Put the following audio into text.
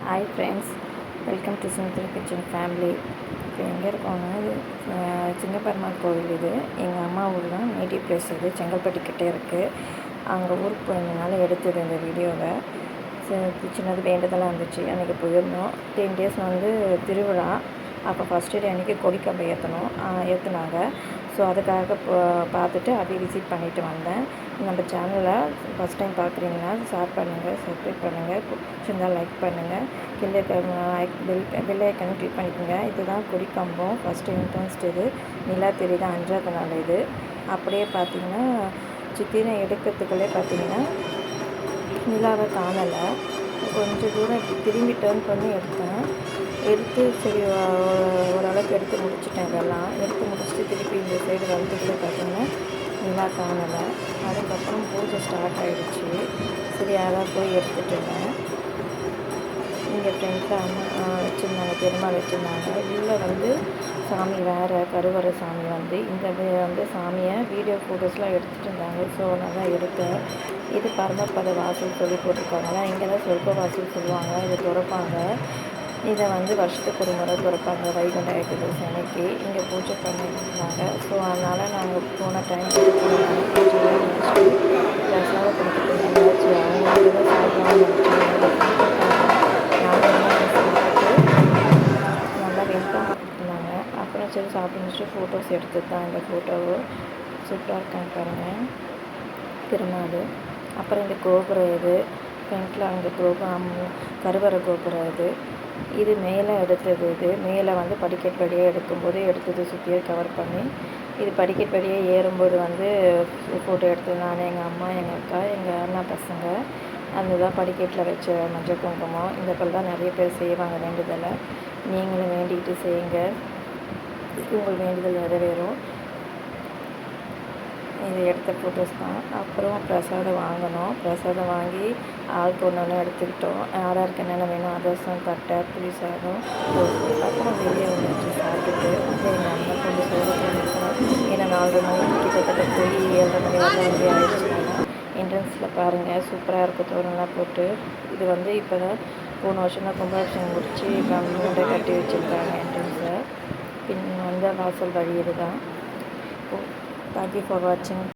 Hi friends, welcome to simple kitchen family. இப்போ எங்கே இருக்கோன்னா, இது சிங்கப்பெருமாள் கோவில். இது எங்கள் அம்மா ஊர் தான், நேட்டிவ் பிளேஸ். இது செங்கல்பட்டுக்கிட்டே இருக்குது. அங்கே ஊருக்கு போயிருந்தனால எடுத்தது இந்த வீடியோவை. சின்னது வேண்டுதலாக இருந்துச்சு. அன்றைக்கி போயிருந்தோம். 10 டேஸ் வந்து திருவிழா. அப்போ ஃபஸ்ட்டு டே அன்றைக்கி கொடிக்கம்பை ஏற்றுனாங்க. ஸோ அதுக்காக பார்த்துட்டு அப்படியே விசிட் பண்ணிவிட்டு வந்தேன். நம்ம சேனலில் ஃபஸ்ட் டைம் பார்க்குறீங்கன்னா ஷேர் பண்ணுங்கள், சப்ஸ்கிரைப் பண்ணுங்கள், பிடிச்சிருந்தால் லைக் பண்ணுங்கள், பெல் ஐக்கனை கிளிக் பண்ணிக்கோங்க. இதுதான் கொடிக்கம்பம். ஃபஸ்ட்டு என்ட்ரன்ஸ் இது. நிலா தெரியுது, 5வது நாள் இது. அப்படியே பார்த்திங்கன்னா சித்திரை எடுக்கிறதுக்குள்ளே பார்த்திங்கன்னா நிலாவை காணலை. கொஞ்சம் தூரம் திரும்பி டர்ன் பண்ணி எடுத்து சரி ஓரளவுக்கு எடுத்து முடிச்சிட்டேன். இதெல்லாம் எடுத்து முடிச்சுட்டு திருப்பி இந்த சைடு வரதுக்குள்ளே பார்த்திங்கன்னா நிலா காணலை. அதுக்கப்புறம் பூஜை ஸ்டார்ட் ஆகிடுச்சு. சரி அதான் போய் எடுத்துகிட்டுருந்தேன். இங்கே ஃப்ரெண்ட்ஸில் அம்மா வச்சுருந்தாங்க, பெருமாள் வச்சுருந்தாங்க. உள்ளே வந்து சாமி வேறு, கருவறை சாமி வந்து இந்த வந்து சாமியை வீடியோ ஃபோட்டோஸ்லாம் எடுத்துகிட்டு இருந்தாங்க. ஸோ நல்லா எடுத்தேன். இது பரமப்பத வாசல் சொல்லி போட்டிருக்காங்களா, இங்கே தான் சொர்க்க வாசல் சொல்லுவாங்க. இதை திறப்பாங்க. இதை வந்து வருஷத்துக்கு ஒரு முறை திறப்பாங்க. வைகுண்ட ஏகாதசி அன்னைக்கு இங்கே பூஜை பண்ணியிருந்தாங்க. ஸோ அதனால் நாங்கள் போன டைம் பூஜைலாம் முடிச்சுட்டு பிரசாதம் கொடுத்துட்டு இருந்தாச்சு. அவங்க தான் சாப்பிடாம நல்லா வெல்கம் பண்ணியிருந்தாங்க. அப்புறம் சரி சாப்பிட்டு முடிச்சுட்டு ஃபோட்டோஸ் எடுத்து தான் இந்த ஃபோட்டோவை சூப்பராக இருக்காங்க பாருங்கள், திருநாள். அப்புறம் இந்த கோபுரம் இது ஃப்ரண்ட்டில் அங்கே கருவறை கோபுரம் இது மேலே எடுத்தது. இது மேலே வந்து படிக்கட் வழியாக எடுக்கும்போது எடுத்தது, சுற்றியே கவர் பண்ணி. இது படிக்கட் வழியாக ஏறும்போது வந்து ஃபோட்டோ எடுத்தது நான், எங்கள் அம்மா, எங்கள் அக்கா, எங்கள் அண்ணா பசங்க. அந்த தான் படிக்கட்டில் வச்ச மஞ்சள் குங்குமம். இந்த போல் தான் நிறைய பேர் செய்வாங்க வேண்டுதலை. நீங்களும் வேண்டிக்கிட்டு செய்யுங்க, உங்கள் வேண்டுதல் நிறைவேறும். இது எடுத்த ஃபோட்டோஸ் தான். அப்புறம் பிரசாதம் வாங்கினோம். பிரசாதம் வாங்கி ஆளுக்கு ஒன்று எடுத்துக்கிட்டோம். யாராருக்கு என்னென்ன வேணும், அதிரசம், தட்டை, புளி சாதம், தோசை. அப்புறம் வெளியே ஒன்று வச்சு சாப்பிட்டுட்டு எங்கள் அண்ணன் கொஞ்சம் சோகத்தில் நிற்கிறோம். ஏன்னா 4:30 மணிக்கு கிட்டத்தட்ட போய் 7:30 மணி வரை வந்து ஆயிடுச்சுனால. என்ட்ரன்ஸில் பாருங்கள், சூப்பராக இருக்குது தோரணெலாம் போட்டு. இது வந்து இப்போ தான் போன வருஷம் தான் கும்பாபிஷேகம் முடித்து இப்போ மூட்டை கட்டி வச்சுருக்காங்க என்ட்ரன்ஸை. பின் வந்த வாசல் வழி இது தான். Thank you for watching.